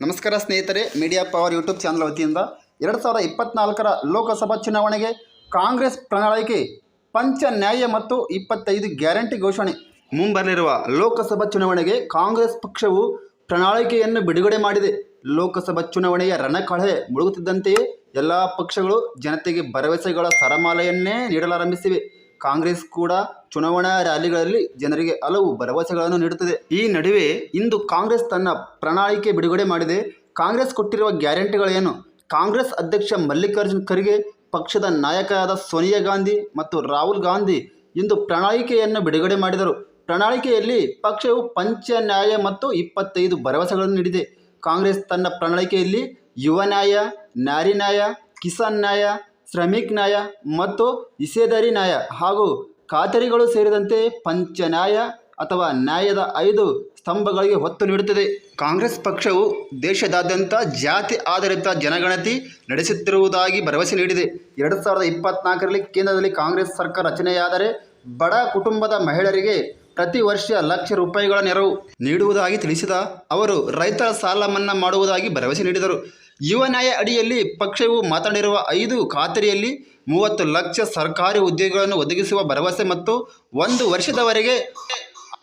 ನಮಸ್ಕಾರ ಸ್ನೇಹಿತರೆ, media power YouTube channel ವತಿಯಿಂದ 2024ರ ಲೋಕಸಭಾ ಚುನಾವಣೆಗೆ ಕಾಂಗ್ರೆಸ್ ಪ್ರಣಾಳಿಕೆ, ಪಂಚ ನ್ಯಾಯ ಮತ್ತು 25 ಗ್ಯಾರಂಟಿ ಘೋಷಣೆ. ಮುಂಬರಲಿರುವ ಲೋಕಸಭಾ ಚುನಾವಣೆಗೆ ಕಾಂಗ್ರೆಸ್ ಪಕ್ಷವು ಪ್ರಣಾಳಿಕೆಯನ್ನು ಬಿಡುಗಡೆ ಮಾಡಿದೆ. ಲೋಕಸಭಾ ಚುನಾವಣೆಯ ರಣಕಹಳೆ ಮುಳುಗುತ್ತಿದ್ದಂತೆಯೇ ಎಲ್ಲ ಪಕ್ಷಗಳು ಜನತೆಗೆ ಭರವಸೆಗಳ ಸರಮಾಲೆಯನ್ನೇ ನೀಡಲಾರಂಭಿಸಿವೆ. ಕಾಂಗ್ರೆಸ್ ಕೂಡ ಚುನಾವಣಾ ರ್ಯಾಲಿಗಳಲ್ಲಿ ಜನರಿಗೆ ಹಲವು ಭರವಸೆಗಳನ್ನು ನೀಡುತ್ತದೆ. ಈ ನಡುವೆ ಇಂದು ಕಾಂಗ್ರೆಸ್ ತನ್ನ ಪ್ರಣಾಳಿಕೆ ಬಿಡುಗಡೆ ಮಾಡಿದೆ. ಕಾಂಗ್ರೆಸ್ ಕೊಟ್ಟಿರುವ ಗ್ಯಾರಂಟಿಗಳೇನು? ಕಾಂಗ್ರೆಸ್ ಅಧ್ಯಕ್ಷ ಮಲ್ಲಿಕಾರ್ಜುನ್ ಖರ್ಗೆ, ಪಕ್ಷದ ನಾಯಕರಾದ ಸೋನಿಯಾ ಗಾಂಧಿ ಮತ್ತು ರಾಹುಲ್ ಗಾಂಧಿ ಇಂದು ಪ್ರಣಾಳಿಕೆಯನ್ನು ಬಿಡುಗಡೆ ಮಾಡಿದರು. ಪ್ರಣಾಳಿಕೆಯಲ್ಲಿ ಪಕ್ಷವು ಪಂಚ ನ್ಯಾಯ ಮತ್ತು 25 ಭರವಸೆಗಳನ್ನು ನೀಡಿದೆ. ಕಾಂಗ್ರೆಸ್ ತನ್ನ ಪ್ರಣಾಳಿಕೆಯಲ್ಲಿ ಯುವ ನ್ಯಾಯ, ನಾರಿ ನ್ಯಾಯ, ಕಿಸಾನ್ ನ್ಯಾಯ, ಶ್ರಮಿಕ್ ನ್ಯಾಯ ಮತ್ತು ಹಿಸ್ಸೇದಾರಿ ನ್ಯಾಯ ಹಾಗೂ ಖಾತರಿಗಳು ಸೇರಿದಂತೆ ಪಂಚ ನ್ಯಾಯ ಅಥವಾ ನ್ಯಾಯದ 5 ಸ್ತಂಭಗಳಿಗೆ ಒತ್ತು ನೀಡುತ್ತದೆ. ಕಾಂಗ್ರೆಸ್ ಪಕ್ಷವು ದೇಶದಾದ್ಯಂತ ಜಾತಿ ಆಧಾರಿತ ಜನಗಣತಿ ನಡೆಸುತ್ತಿರುವುದಾಗಿ ಭರವಸೆ ನೀಡಿದೆ. 2024ರಲ್ಲಿ ಕೇಂದ್ರದಲ್ಲಿ ಕಾಂಗ್ರೆಸ್ ಸರ್ಕಾರ ರಚನೆಯಾದರೆ ಬಡ ಕುಟುಂಬದ ಮಹಿಳೆಯರಿಗೆ ಪ್ರತಿ ವರ್ಷ ಲಕ್ಷ ರೂಪಾಯಿಗಳ ನೆರವು ನೀಡುವುದಾಗಿ ತಿಳಿಸಿದ ಅವರು ರೈತರ ಸಾಲ ಮನ್ನಾ ಮಾಡುವುದಾಗಿ ಭರವಸೆ ನೀಡಿದರು. ಯುವ ನ್ಯಾಯ ಅಡಿಯಲ್ಲಿ ಪಕ್ಷವು ಮಾತನಾಡಿರುವ 5 ಖಾತರಿಯಲ್ಲಿ 30 ಲಕ್ಷ ಸರ್ಕಾರಿ ಉದ್ಯೋಗಗಳನ್ನು ಒದಗಿಸುವ ಭರವಸೆ ಮತ್ತು 1 ವರ್ಷದವರೆಗೆ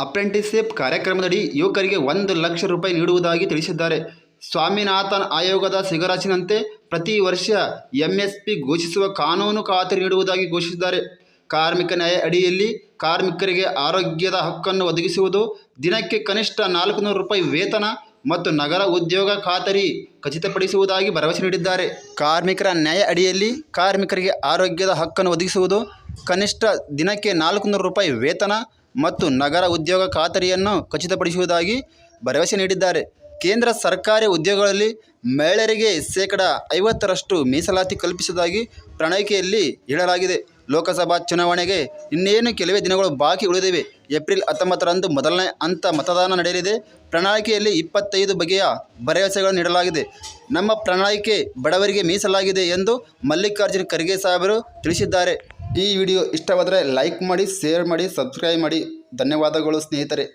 ಅಪ್ರೆಂಟಿಸ್ಶಿಪ್ ಕಾರ್ಯಕ್ರಮದಡಿ ಯುವಕರಿಗೆ 1 ಲಕ್ಷ ರೂಪಾಯಿ ನೀಡುವುದಾಗಿ ತಿಳಿಸಿದ್ದಾರೆ. ಸ್ವಾಮಿನಾಥನ್ ಆಯೋಗದ ಶಿಫಾರಸಿನಂತೆ ಪ್ರತಿ ವರ್ಷ MSP ಘೋಷಿಸುವ ಕಾನೂನು ಖಾತರಿ ನೀಡುವುದಾಗಿ ಘೋಷಿಸಿದ್ದಾರೆ. ಕಾರ್ಮಿಕ ನ್ಯಾಯ ಅಡಿಯಲ್ಲಿ ಕಾರ್ಮಿಕರಿಗೆ ಆರೋಗ್ಯದ ಹಕ್ಕನ್ನು ಒದಗಿಸುವುದು, ದಿನಕ್ಕೆ ಕನಿಷ್ಠ 400 ರೂಪಾಯಿ ವೇತನ ಮತ್ತು ನಗರ ಉದ್ಯೋಗ ಖಾತರಿ ಖಚಿತಪಡಿಸುವುದಾಗಿ ಭರವಸೆ ನೀಡಿದ್ದಾರೆ. ಕಾರ್ಮಿಕರ ನ್ಯಾಯ ಅಡಿಯಲ್ಲಿ ಕಾರ್ಮಿಕರಿಗೆ ಆರೋಗ್ಯದ ಹಕ್ಕನ್ನು ಒದಗಿಸುವುದು, ಕನಿಷ್ಠ ದಿನಕ್ಕೆ 400 ರೂಪಾಯಿ ವೇತನ ಮತ್ತು ನಗರ ಉದ್ಯೋಗ ಖಾತರಿಯನ್ನು ಖಚಿತಪಡಿಸುವುದಾಗಿ ಭರವಸೆ ನೀಡಿದ್ದಾರೆ. ಕೇಂದ್ರ ಸರ್ಕಾರಿ ಉದ್ಯೋಗಗಳಲ್ಲಿ ಮಹಿಳೆಯರಿಗೆ 50% ಮೀಸಲಾತಿ ಕಲ್ಪಿಸುವುದಾಗಿ ಪ್ರಣಾಳಿಕೆಯಲ್ಲಿ ಹೇಳಲಾಗಿದೆ. ಲೋಕಸಭಾ ಚುನಾವಣೆಗೆ ಇನ್ನೇನು ಕೆಲವೇ ದಿನಗಳು ಬಾಕಿ ಉಳಿದಿವೆ. ಏಪ್ರಿಲ್ 19ರಂದು ಮೊದಲನೇ ಹಂತ ಮತದಾನ ನಡೆಯಲಿದೆ. ಪ್ರಣಾಳಿಕೆಯಲ್ಲಿ 25 ಬಗೆಯ ಭರವಸೆಗಳನ್ನು ನೀಡಲಾಗಿದೆ. ನಮ್ಮ ಪ್ರಣಾಳಿಕೆ ಬಡವರಿಗೆ ಮೀಸಲಾಗಿದೆ ಎಂದು ಮಲ್ಲಿಕಾರ್ಜುನ್ ಖರ್ಗೆ ಸಾಹೇಬರು ತಿಳಿಸಿದ್ದಾರೆ. ಈ ವಿಡಿಯೋ ಇಷ್ಟವಾದರೆ ಲೈಕ್ ಮಾಡಿ, ಶೇರ್ ಮಾಡಿ, ಸಬ್ಸ್ಕ್ರೈಬ್ ಮಾಡಿ. ಧನ್ಯವಾದಗಳು ಸ್ನೇಹಿತರೆ.